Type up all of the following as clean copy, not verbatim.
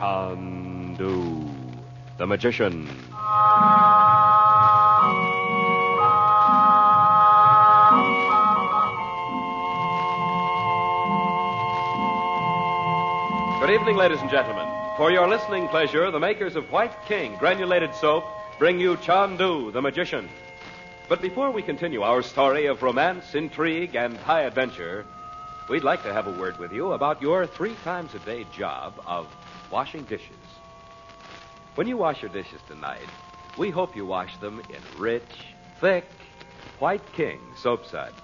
Chandu the Magician. Good evening, ladies and gentlemen. For your listening pleasure, the makers of White King granulated soap bring you Chandu the Magician. But before we continue our story of romance, intrigue, and high adventure, we'd like to have a word with you about your 3-times-a-day job of washing dishes. When you wash your dishes tonight, we hope you wash them in rich, thick, White King soap suds.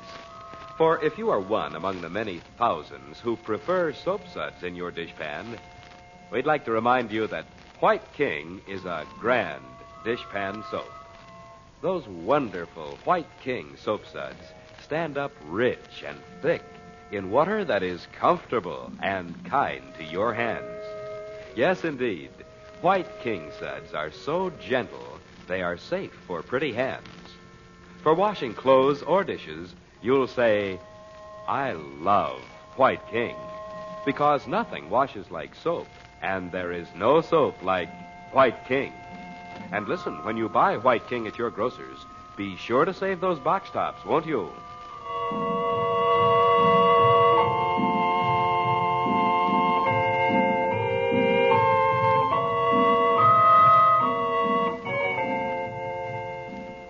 For if you are one among the many thousands who prefer soap suds in your dishpan, we'd like to remind you that White King is a grand dishpan soap. Those wonderful White King soap suds stand up rich and thick in water that is comfortable and kind to your hands. Yes, indeed, White King suds are so gentle, they are safe for pretty hands. For washing clothes or dishes, you'll say, I love White King, because nothing washes like soap, and there is no soap like White King. And listen, when you buy White King at your grocer's, be sure to save those box tops, won't you?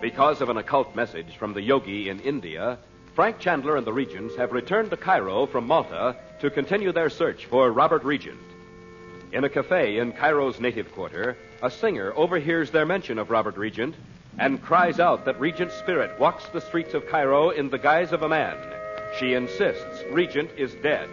Because of an occult message from the yogi in India, Frank Chandler and the Regents have returned to Cairo from Malta to continue their search for Robert Regent. In a cafe in Cairo's native quarter, a singer overhears their mention of Robert Regent and cries out that Regent's spirit walks the streets of Cairo in the guise of a man. She insists Regent is dead.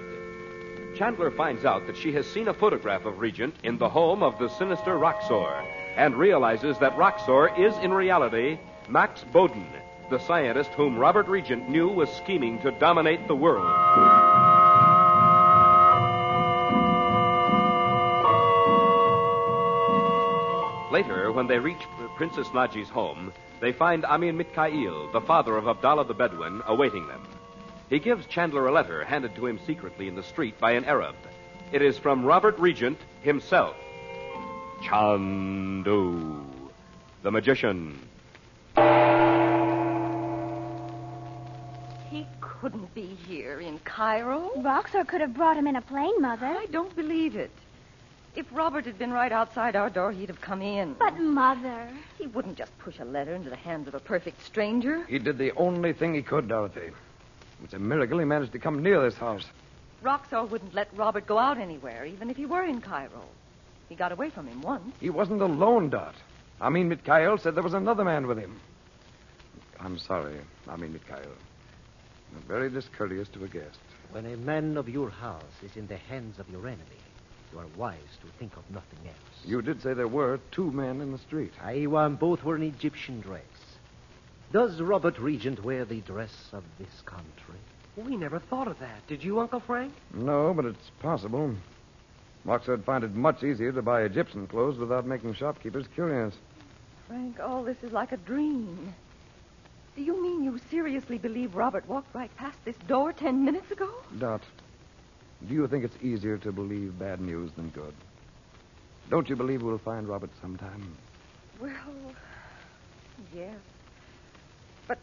Chandler finds out that she has seen a photograph of Regent in the home of the sinister Roxor and realizes that Roxor is in reality Max Boden, the scientist whom Robert Regent knew was scheming to dominate the world. Later, when they reach Princess Naji's home, they find Amin Mikhail, the father of Abdallah the Bedouin, awaiting them. He gives Chandler a letter handed to him secretly in the street by an Arab. It is from Robert Regent himself. Chandu the Magician. He couldn't be here in Cairo. Roxor could have brought him in a plane, Mother. I don't believe it. If Robert had been right outside our door, he'd have come in. But, Mother... He wouldn't just push a letter into the hands of a perfect stranger. He did the only thing he could, Dorothy. It's a miracle he managed to come near this house. Roxor wouldn't let Robert go out anywhere, even if he were in Cairo. He got away from him once. He wasn't alone, Dot. Amin Mikhail said there was another man with him. I'm sorry, Amin Mikhail. You're very discourteous to a guest. When a man of your house is in the hands of your enemy, you are wise to think of nothing else. You did say there were 2 men in the street. Both were in Egyptian dress. Does Robert Regent wear the dress of this country? We never thought of that. Did you, Uncle Frank? No, but it's possible. Roxor'd find it much easier to buy Egyptian clothes without making shopkeepers curious. Frank, all this is like a dream. Do you mean you seriously believe Robert walked right past this door 10 minutes ago? Dot, do you think it's easier to believe bad news than good? Don't you believe we'll find Robert sometime? Well, yes. But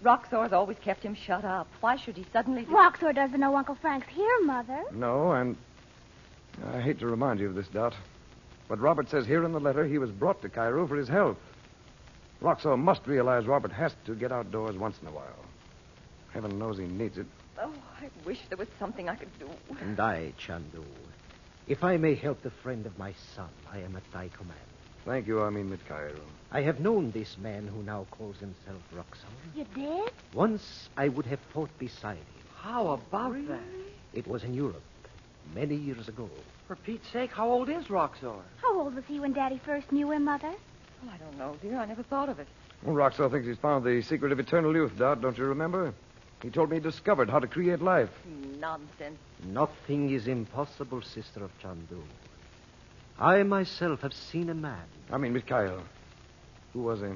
Roxor's always kept him shut up. Why should he suddenly... Roxor doesn't know Uncle Frank's here, Mother. No, and I hate to remind you of this, Dot, but Robert says here in the letter he was brought to Cairo for his health. Roxor must realize Robert has to get outdoors once in a while. Heaven knows he needs it. Oh, I wish there was something I could do. And I, Chandu, if I may help the friend of my son, I am at thy command. Thank you, Amin Mikhail. I have known this man who now calls himself Roxor. You did? Once I would have fought beside him. How about that? It was in Europe, many years ago. For Pete's sake, how old is Roxor? How old was he when Daddy first knew him, Mother? Well, I don't know, dear. I never thought of it. Well, Roxor thinks he's found the secret of eternal youth, Dot, don't you remember? He told me he discovered how to create life. Nonsense. Nothing is impossible, sister of Chandu. I myself have seen a man. I mean, Mikhail. Who was he?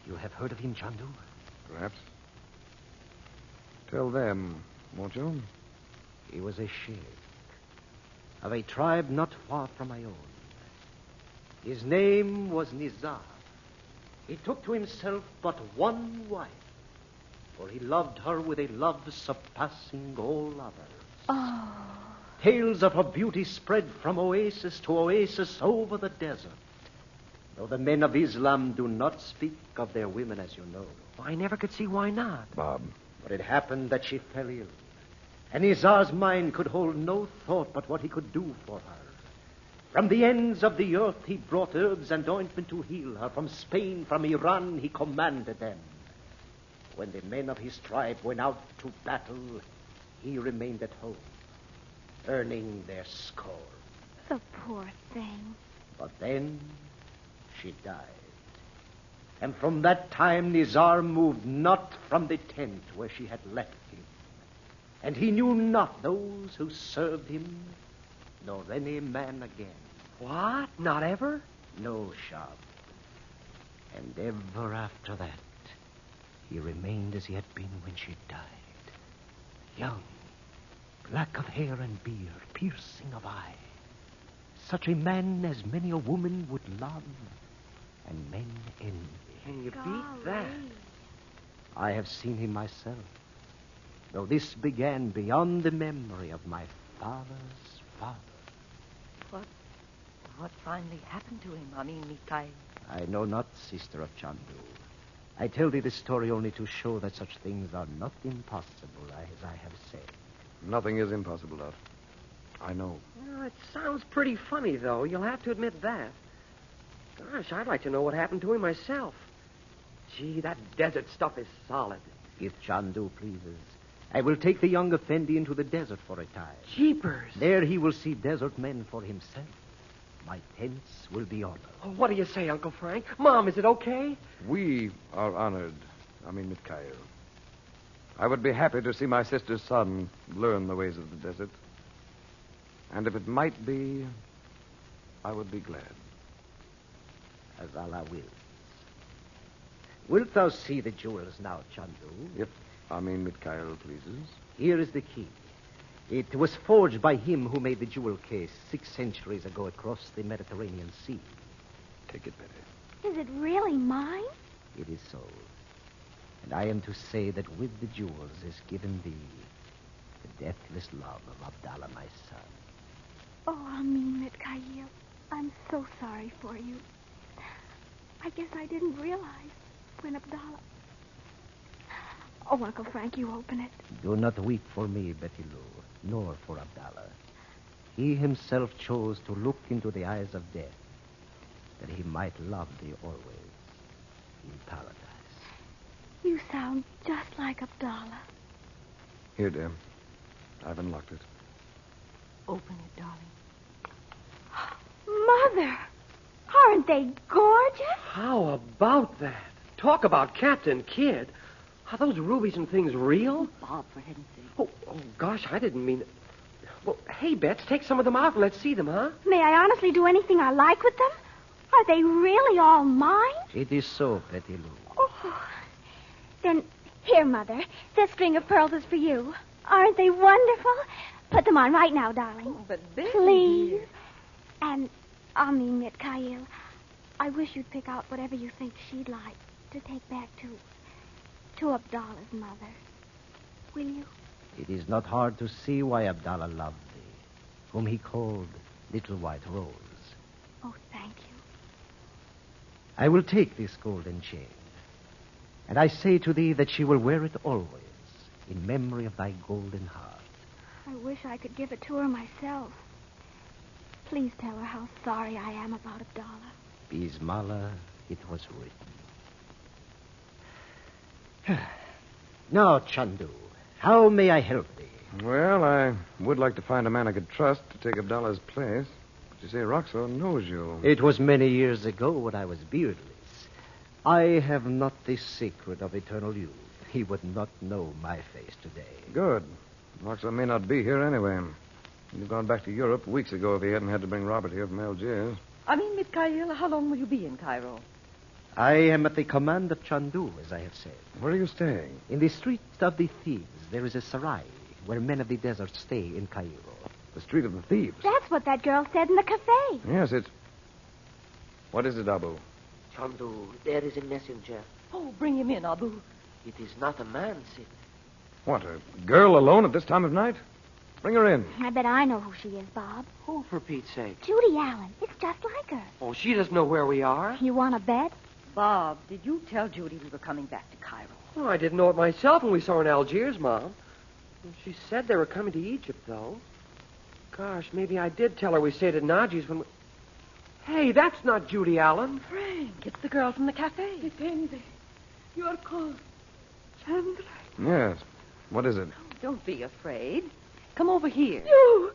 You have heard of him, Chandu? Perhaps. Tell them, won't you? He was a sheikh. of a tribe not far from my own. His name was Nizar. He took to himself but one wife, for he loved her with a love surpassing all others. Oh. Tales of her beauty spread from oasis to oasis over the desert, though the men of Islam do not speak of their women, as you know. I never could see why not. Bob. But it happened that she fell ill, and Nizar's mind could hold no thought but what he could do for her. From the ends of the earth he brought herbs and ointment to heal her. From Spain, from Iran, he commanded them. When the men of his tribe went out to battle, he remained at home, earning their scorn. The poor thing. But then she died. And from that time, Nizar moved not from the tent where she had left him. And he knew not those who served him, nor any man again. What? Not ever? No, Shab. And ever after that, he remained as he had been when she died. Young, black of hair and beard, piercing of eye. Such a man as many a woman would love, and men envy. Can you beat that? I have seen him myself, though this began beyond the memory of my father's father. What finally happened to him? I mean, Mikhail. I know not, sister of Chandu. I tell thee this story only to show that such things are not impossible, as I have said. Nothing is impossible, Dot. I know. Well, it sounds pretty funny, though. You'll have to admit that. Gosh, I'd like to know what happened to him myself. Gee, that desert stuff is solid. If Chandu pleases, I will take the young Effendi into the desert for a time. Jeepers. There he will see desert men for himself. My tents will be honored. Oh, what do you say, Uncle Frank? Mom, is it okay? We are honored. Mikhail. I would be happy to see my sister's son learn the ways of the desert. And if it might be, I would be glad. As Allah wills. Wilt thou see the jewels now, Chandu? If Mikhail pleases. Here is the key. It was forged by him who made the jewel case 6 centuries ago across the Mediterranean Sea. Take it, Betty. Is it really mine? It is so. And I am to say that with the jewels is given thee the deathless love of Abdallah, my son. Oh, Amin Mikhail. I'm so sorry for you. I guess I didn't realize when Abdallah... Oh, Uncle Frank, you open it. Do not weep for me, Betty Lou, nor for Abdallah. He himself chose to look into the eyes of death, that he might love thee always in paradise. You sound just like Abdallah. Here, dear. I've unlocked it. Open it, darling. Mother! Aren't they gorgeous? How about that? Talk about Captain Kidd. Are those rubies and things real? Bob, for heaven's sake. Oh, gosh, I didn't mean... Well, hey, Bets, take some of them out and let's see them, huh? May I honestly do anything I like with them? Are they really all mine? It is so, Betty Lou. Oh. Then, here, Mother. This string of pearls is for you. Aren't they wonderful? Put them on right now, darling. Oh, but Betty, Please. dear. And, Amin Mikhail, I wish you'd pick out whatever you think she'd like to take back to Abdallah's mother. Will you? It is not hard to see why Abdallah loved thee, whom he called Little White Rose. Oh, thank you. I will take this golden chain, and I say to thee that she will wear it always, in memory of thy golden heart. I wish I could give it to her myself. Please tell her how sorry I am about Abdallah. Bismillah, it was written. Now, Chandu, how may I help thee? Well, I would like to find a man I could trust to take Abdallah's place. But you say Roxor knows you. It was many years ago when I was beardless. I have not the secret of eternal youth. He would not know my face today. Good. Roxor may not be here anyway. He'd have gone back to Europe weeks ago if he hadn't had to bring Robert here from Algiers. Mikhail, how long will you be in Cairo? I am at the command of Chandu, as I have said. Where are you staying? In the street of the thieves, there is a sarai where men of the desert stay in Cairo. The street of the thieves. That's what that girl said in the cafe. Yes, it's... What is it, Abu? Chandu, there is a messenger. Oh, bring him in, Abu. It is not a man, Sid. What, a girl alone at this time of night? Bring her in. I bet I know who she is, Bob. Who, for Pete's sake? Judy Allen. It's just like her. Oh, she doesn't know where we are. You want to bet? Bob, did you tell Judy we were coming back to Cairo? Oh, I didn't know it myself when we saw her in Algiers, Mom. She said they were coming to Egypt, though. Gosh, maybe I did tell her we stayed at Najee's when we... Hey, that's not Judy Allen. Frank, it's the girl from the cafe. Depende. You are called Chandler. Yes. What is it? Don't be afraid. Come over here. You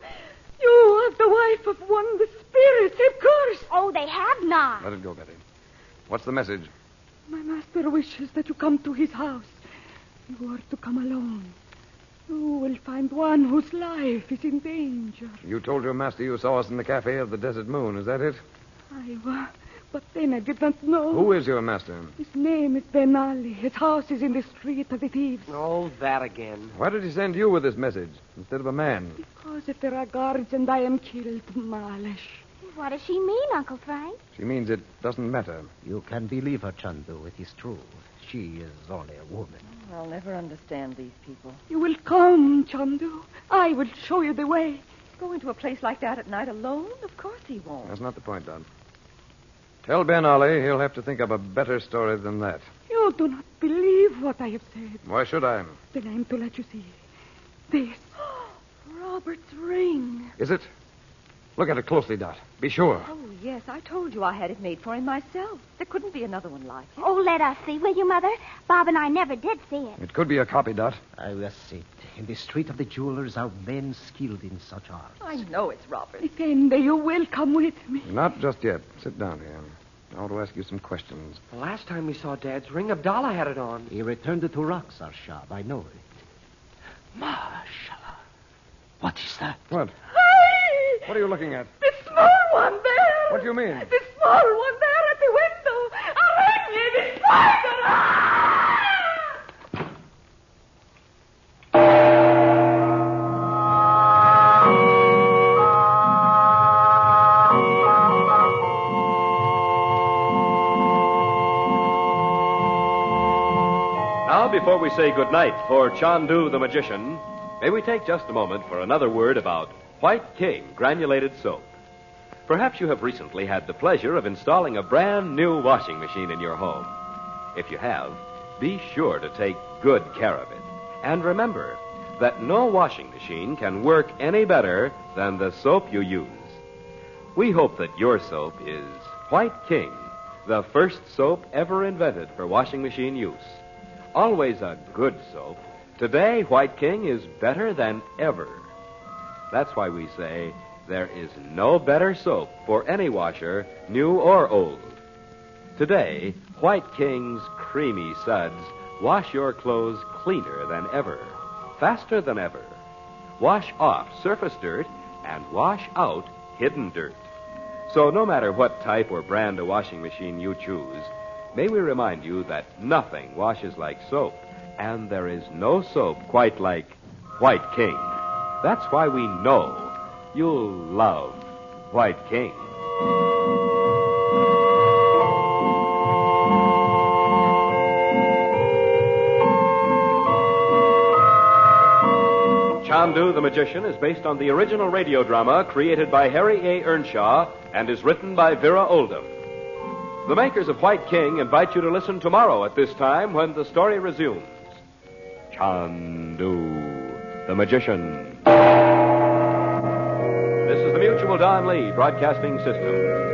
are the wife of one of the spirits, of course. Oh, they have not. Let it go, Betty. What's the message? My master wishes that you come to his house. You are to come alone. You will find one whose life is in danger. You told your master you saw us in the cafe of the Desert Moon. Is that it? But then I did not know. Who is your master? His name is Ben Ali. His house is in the street of the thieves. Oh, that again. Why did he send you with this message instead of a man? Because if there are guards and I am killed, Malish. What does she mean, Uncle Frank? She means it doesn't matter. You can believe her, Chandu. It is true. She is only a woman. I'll never understand these people. You will come, Chandu. I will show you the way. Go into a place like that at night alone? Of course he won't. That's not the point, Don. Tell Ben Ali he'll have to think up a better story than that. You do not believe what I have said. Why should I? Then I am to let you see. This. Robert's ring. Is it? Look at it closely, Dot. Be sure. Oh, yes, I told you I had it made for him myself. There couldn't be another one like it. Oh, let us see, will you, Mother? Bob and I never did see it. It could be a copy, Dot. I will sit. In the street of the jewelers are men skilled in such art. I know it's Robert. Then you will come with me. Not just yet. Sit down here. I want to ask you some questions. The last time we saw Dad's ring, Abdallah had it on. He returned it to Roxor shop. I know it. Mashallah. What is that? What? Hey! What are you looking at? The small one there. What do you mean? The small one there at the window. Arrange the spider. Ah! Now, before we say goodnight for Chandu the Magician, may we take just a moment for another word about White King granulated soap. Perhaps you have recently had the pleasure of installing a brand new washing machine in your home. If you have, be sure to take good care of it. And remember that no washing machine can work any better than the soap you use. We hope that your soap is White King, the first soap ever invented for washing machine use. Always a good soap. Today, White King is better than ever. That's why we say there is no better soap for any washer, new or old. Today, White King's creamy suds wash your clothes cleaner than ever, faster than ever. Wash off surface dirt and wash out hidden dirt. So no matter what type or brand of washing machine you choose, may we remind you that nothing washes like soap, and there is no soap quite like White King. That's why we know you'll love White King. Chandu the Magician is based on the original radio drama created by Harry A. Earnshaw and is written by Vera Oldham. The makers of White King invite you to listen tomorrow at this time when the story resumes. Chandu the Magician. This is the Mutual Don Lee Broadcasting System.